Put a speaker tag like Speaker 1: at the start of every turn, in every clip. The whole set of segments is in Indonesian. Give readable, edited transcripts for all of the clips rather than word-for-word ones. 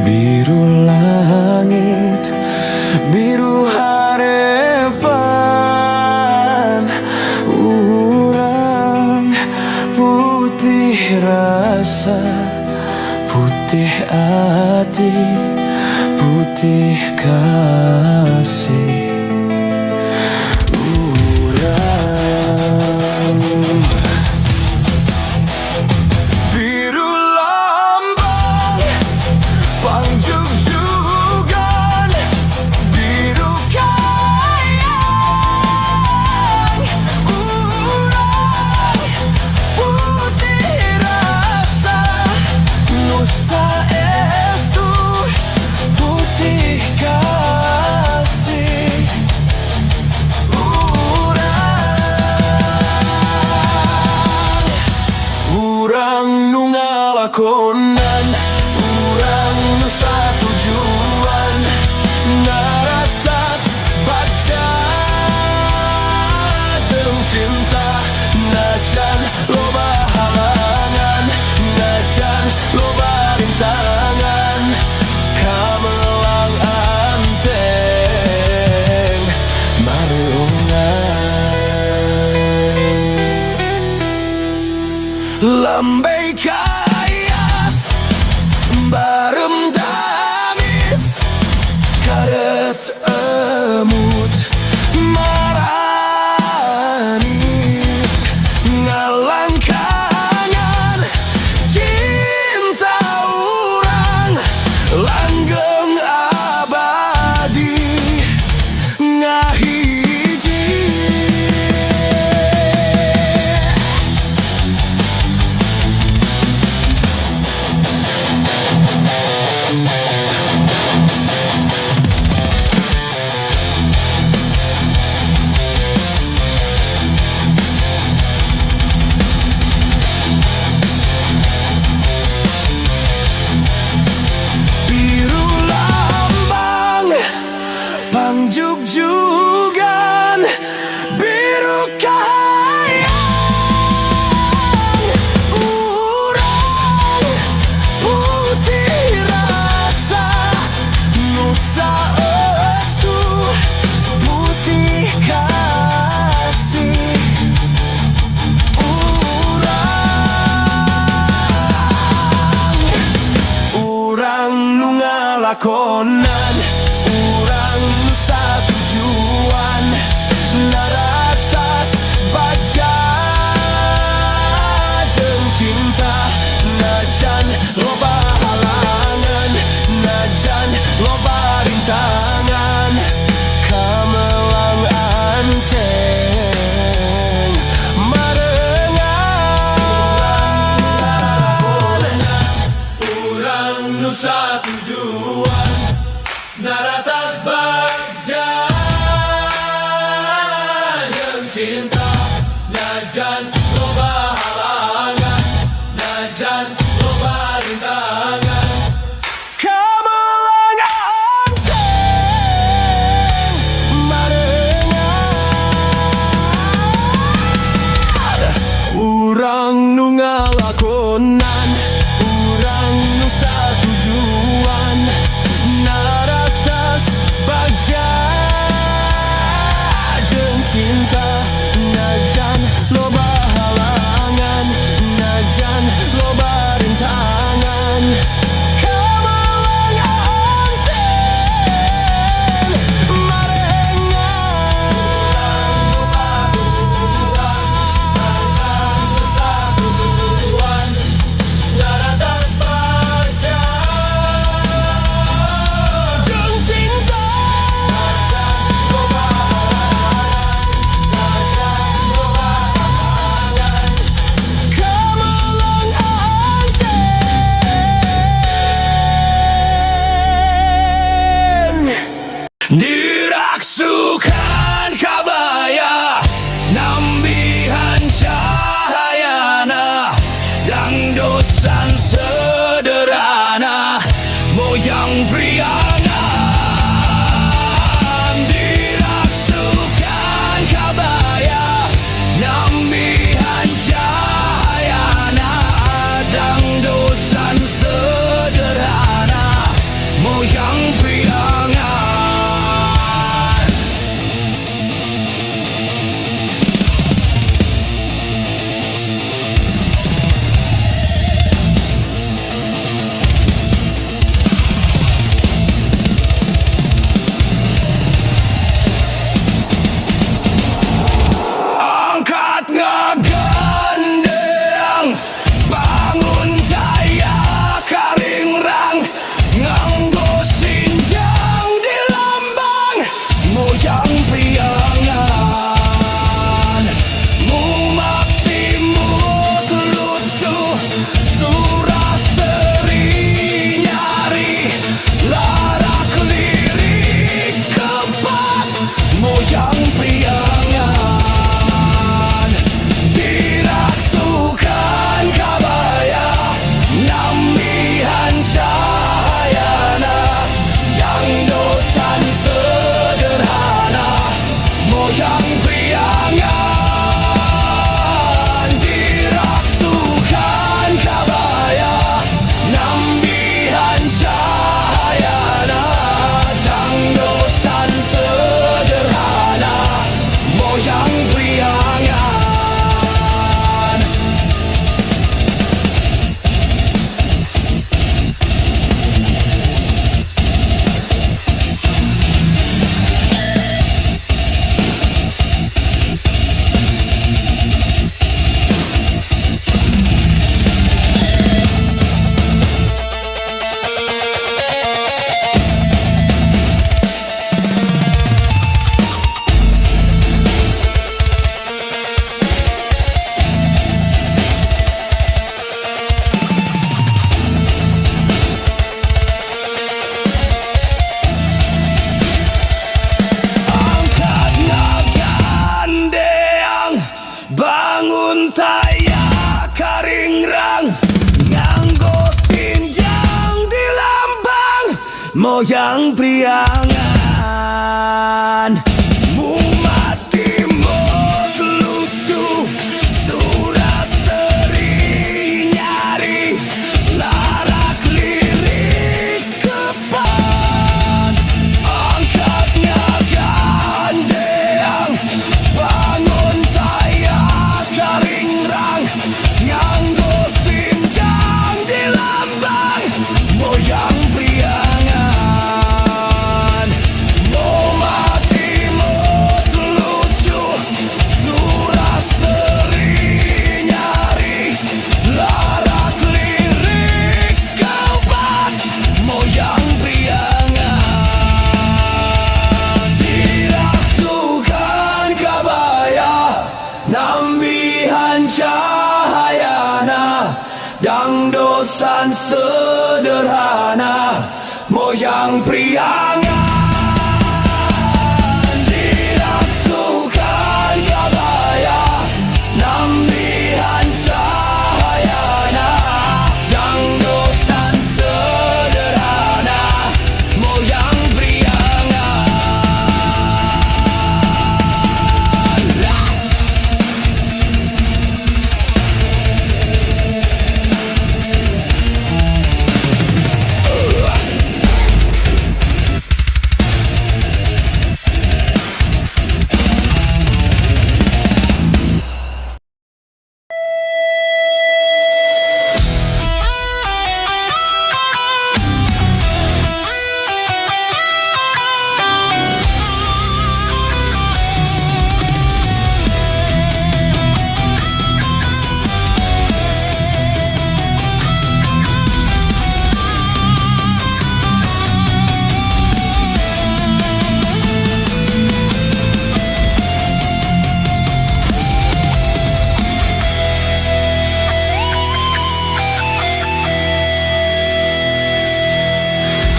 Speaker 1: Biru langit, biru harapan, urang putih rasa, putih hati, putih kasih. Urang biru lambang, pangjugjugan, biru kayang, urang putih rasa, nusa estu, putih kasih. Urang nu ngalakonan, urang nu satujuan, naratas baca jeung cinta. Najan loba halangan, najan loba rintangan, kamelang anteng mareungan. Lambai kayas, barem damis, karet emut maranis, ngalangkangan cinta urang langgeng abadi ngahiji. Biru lambang, pangjugjugan, biru kayang, urang putih rasa, nusa estu, putih kasih. Urang nu ngalakonan, urang nu satujuan, naratas baca jeung cinta. Najan loba halangan, najan loba rintangan, kamelang anteng mareungan. Urang nu satujuan, moyang priangan. Mumat timut lucu, sudah sering nyari, larak lirik kepan, angkatnya gandeang, bangun tayak karingrang, nganggo sinjang di lambang, moyang priangan. Mumat timut lucu, surah sering nyari, larak lirik kepan, moyang priangan. Dirasukan kabaya, nambihan cahayana, dangdosan sederhana, moyang priangan. Dirasukan kabaya, nambihan cahayana, dangdosan sederhana, moyang priangan.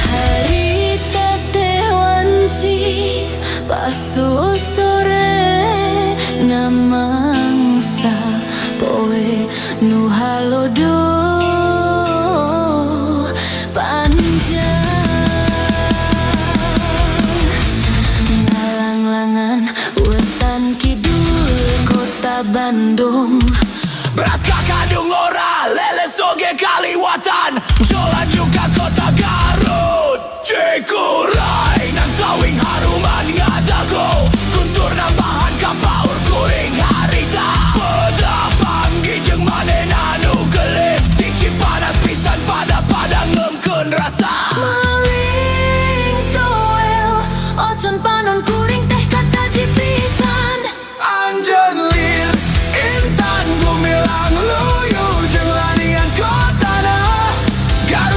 Speaker 2: Hari tete wanci paso sore namangsa poe nu halodo panjang ngalang-langan wetan kidul kota Bandung.
Speaker 1: Beras kakadung ora, lele soge kaliwatan, jolan juga kota Garut. Cikuray nang tawing haruman ngadago, kuntur nambahan kapaur kuring harita. Peda panggi jeung manehna nu gelis, tingci panas pisan pada ngengkeun rasa.
Speaker 2: Maling toel ocon panon kuring teh kata jipisan.
Speaker 1: Anjeun lir, intan gumilang luyu jeung lanian kotana. Garut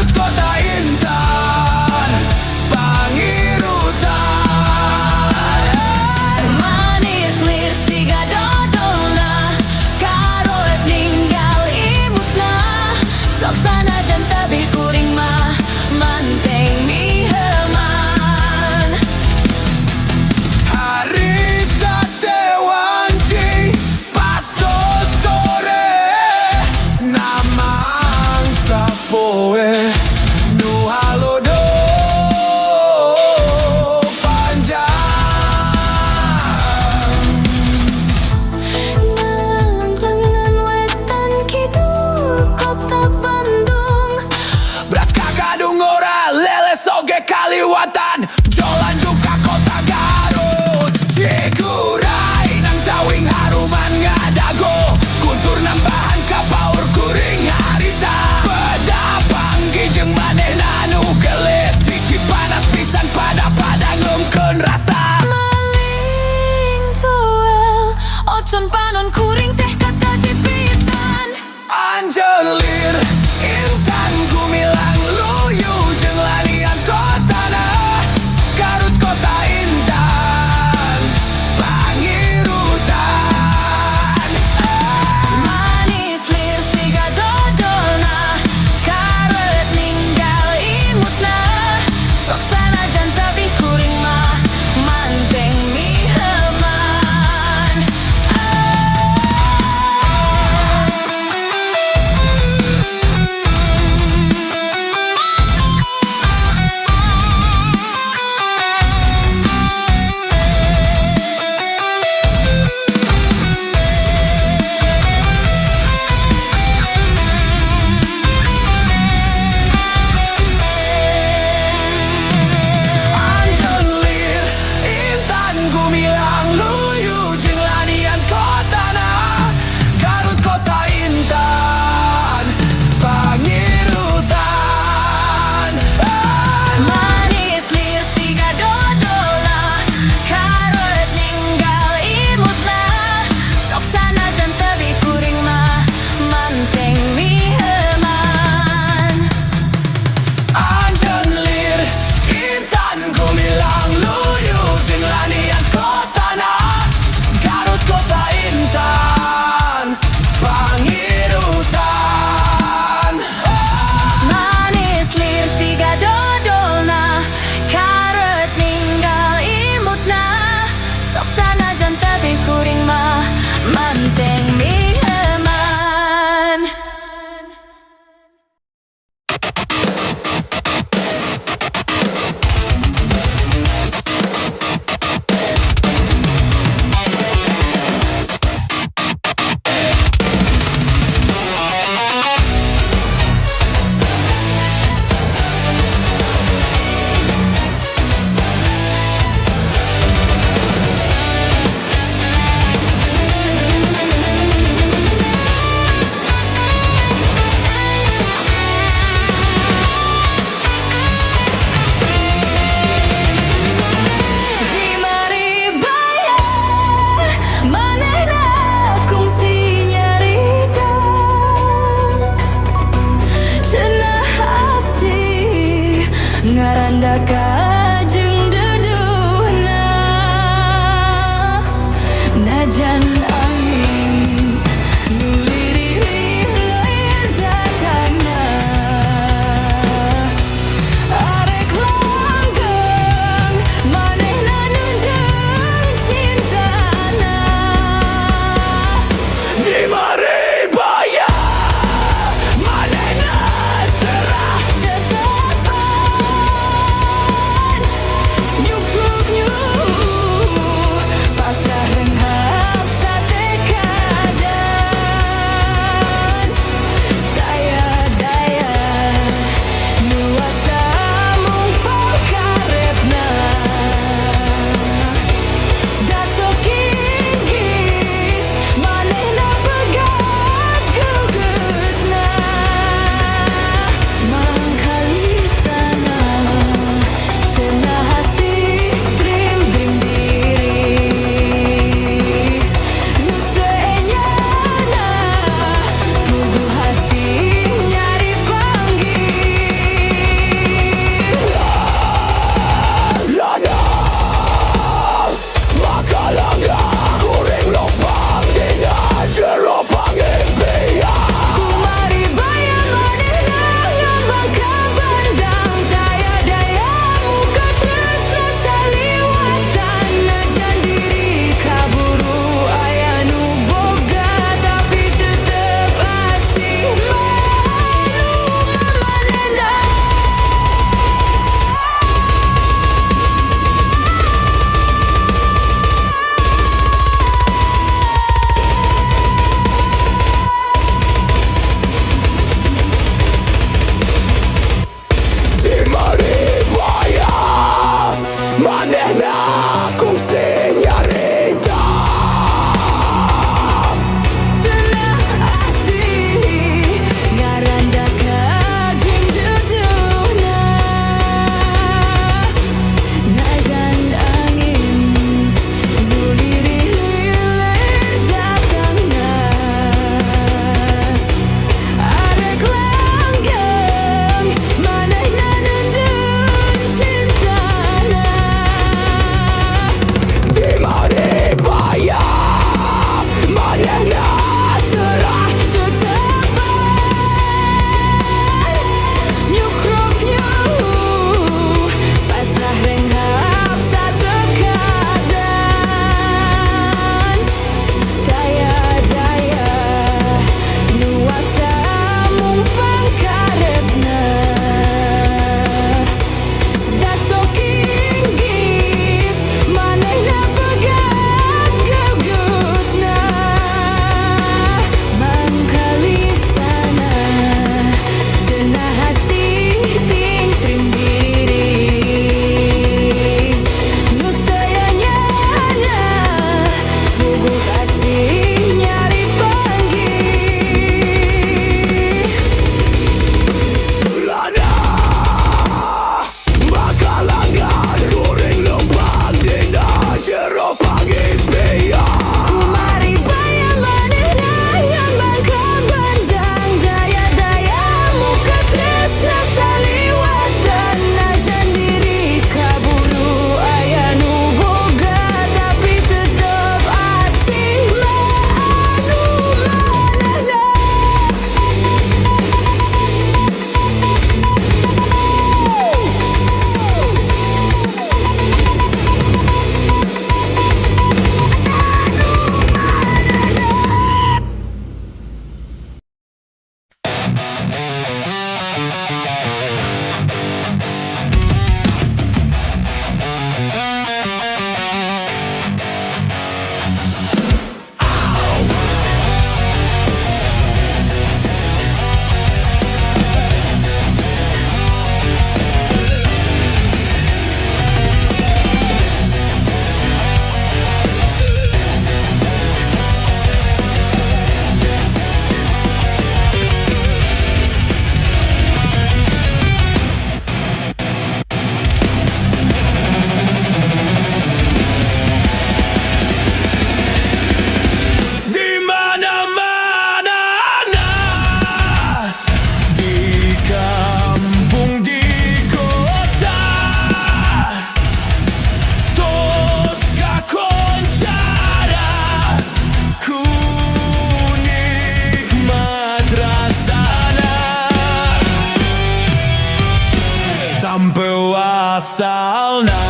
Speaker 1: sampai asalna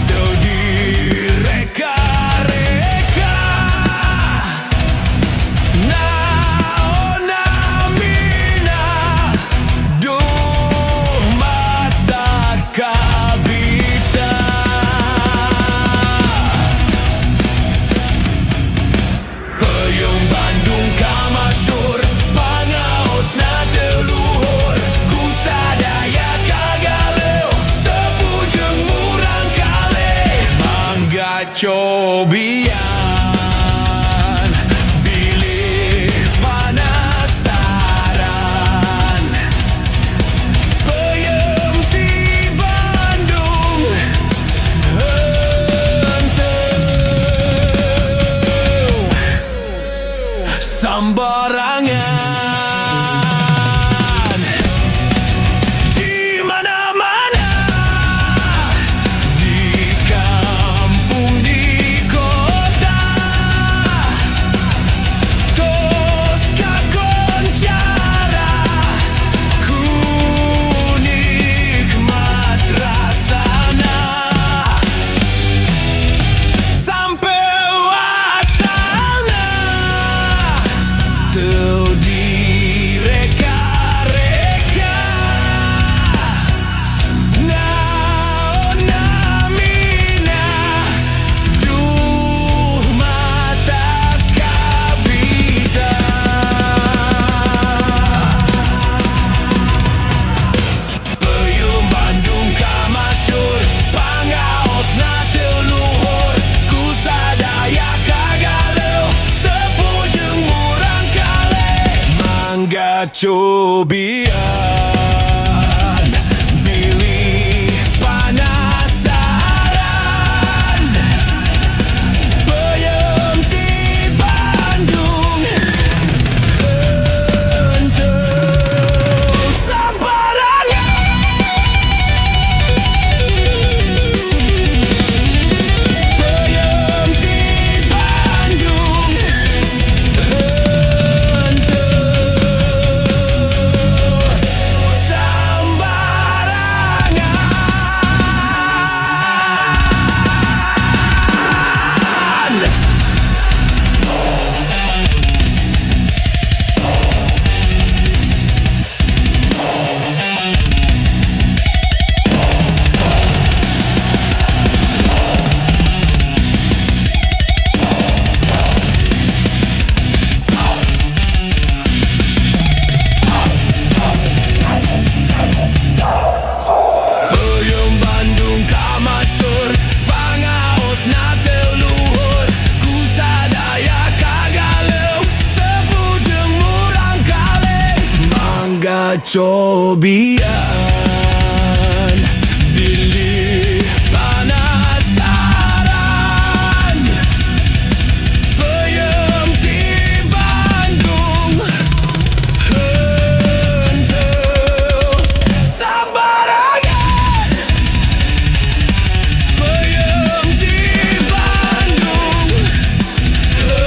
Speaker 1: teu direka-reka naonna mina duh mata kabita Payung Bandung kamasyur pangaosna teu luhur ku sadaya kagaleu sepujeng murang kalih mangga cobian bilih panasaran Peuyeum ti Bandung henteu sambarangan di mana-mana di kampung di kota tos kakoncara ku nikmat rasana sampai asalna teu direka-reka naonna mina duh mata kabita Peuyeum Bandung kamasyur pangaosna teu luhur ku sadaya kagaleu sepujeng murang kalih mangga cobian bilih panasaran Peuyeum ti Bandung henteu sambarangan Peuyeum ti Bandung Peuyeum Bandung kamasyur pangaosna teu luhur ku sadaya kagaleu sepujeng murang kalih mangga cobian bilih panasaran Peuyeum ti Bandung henteu sambarangan Peuyeum ti Bandung henteu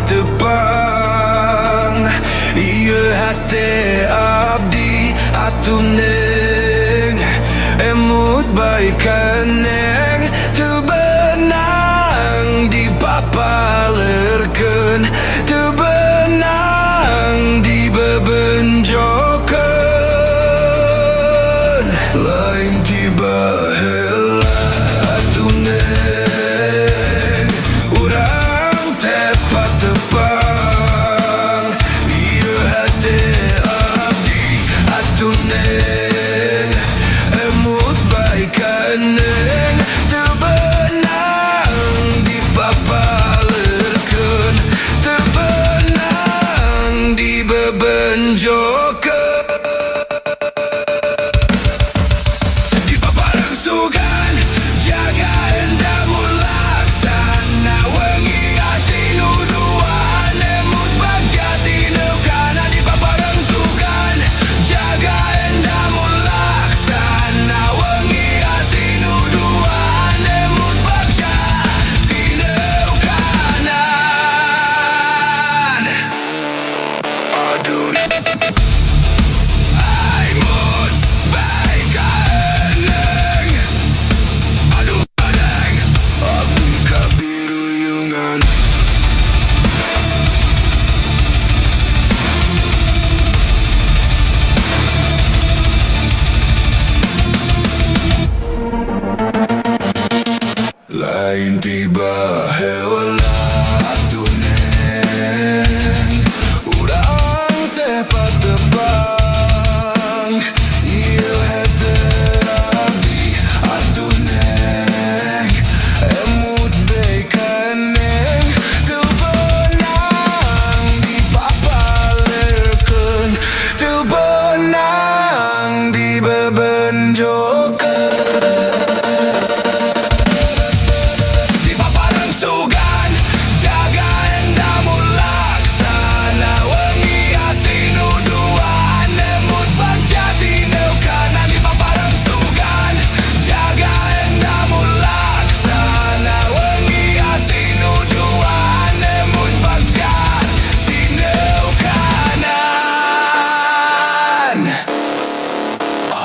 Speaker 1: tepang Ieu hate abdi atuneng Joker di paparan sugan jaga endamu laksana wengi asinu dua lemut bagjati neukana di paparan sugan jaga endamu laksana wengi asinu dua lemut bagjati neukana aduh lain tiba heula atunen urang tepat tebang ieu hete abdi atunen emut bae kaneng teu beunang dipapalekeun teu beunang dibebenjokeun sugan jaga endamu laksana wengi asinu dua lemut bagjati neukana di paparan sugan jaga endamu laksana wengi asinu dua lemut bagjati neukanan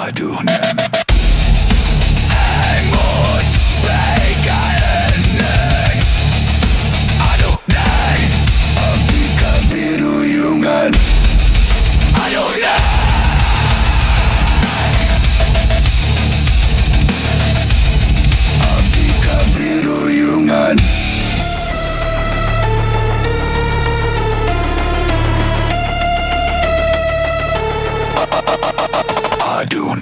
Speaker 1: aduh emut bae kaneng biruyungan aduh abdi kabiruyungan aduh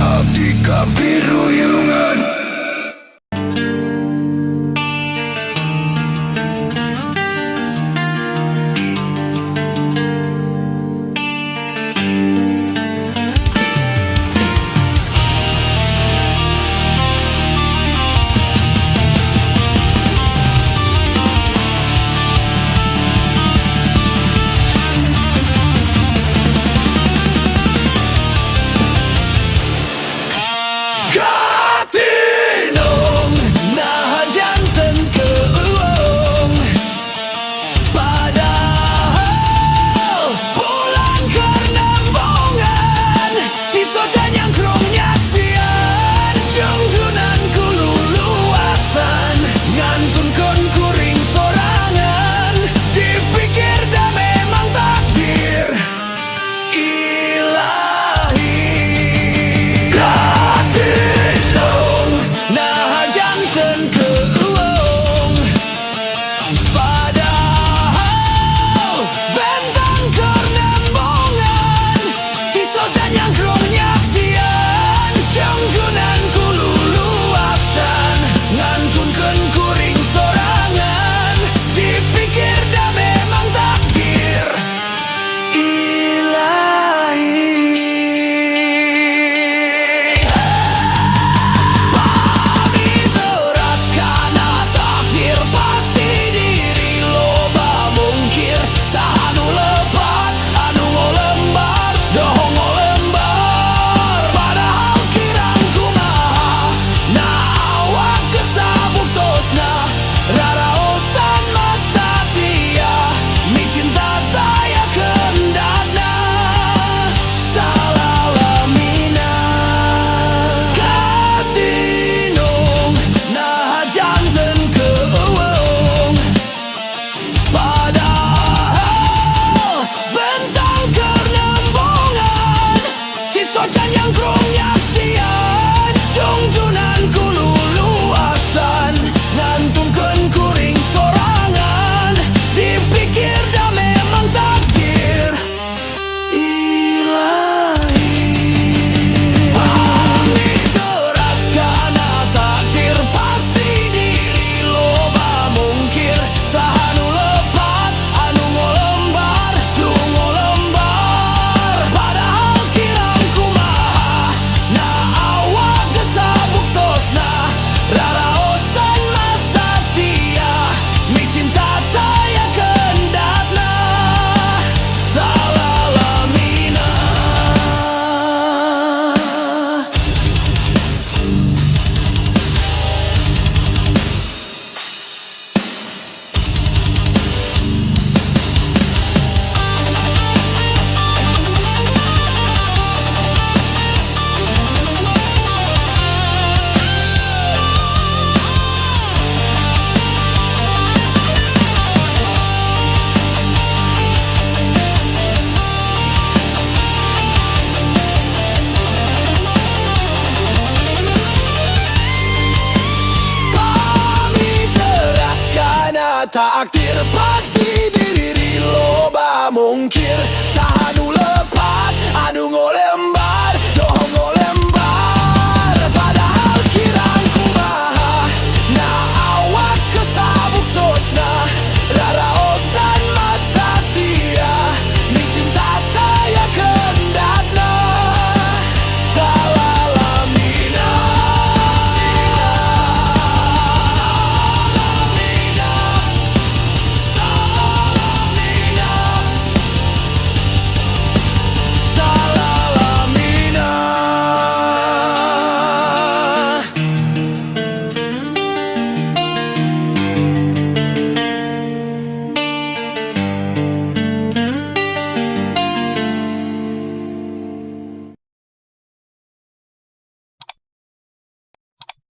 Speaker 1: abdi kabiruyungan Katinong nah janten keuung padahal pulang kernembongan cisocan yang krong nyaksian jungjunan kululuasan ngantunkeun kuring sorangan dipikir da memang takdir ilahi nah janten keuung padahal bentang kernembongan cisocan yang krong nyaksian jungjunan kululuasan ngantunkeun kuring sorangan dipikir da memang takdir ilahi socan yang krong nyaksian jungjunan kululuasan ngantunkeun kuring sorangan dipikir da tak akhir pasti